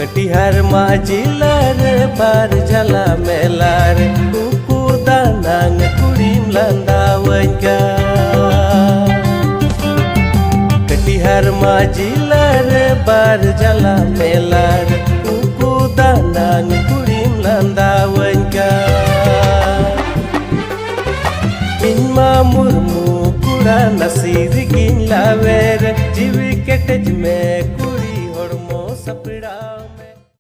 कटिहार माजिलार बार जला मेलार कुकुर दानांग कुड़ीम लांदावंका कटिहार माजिलार बार जला मेलार कुकुर दानांग कुड़ीम लांदावंका इनमा मुर्मू कुड़ा नसीर गिन लावेर जीवी केटेज में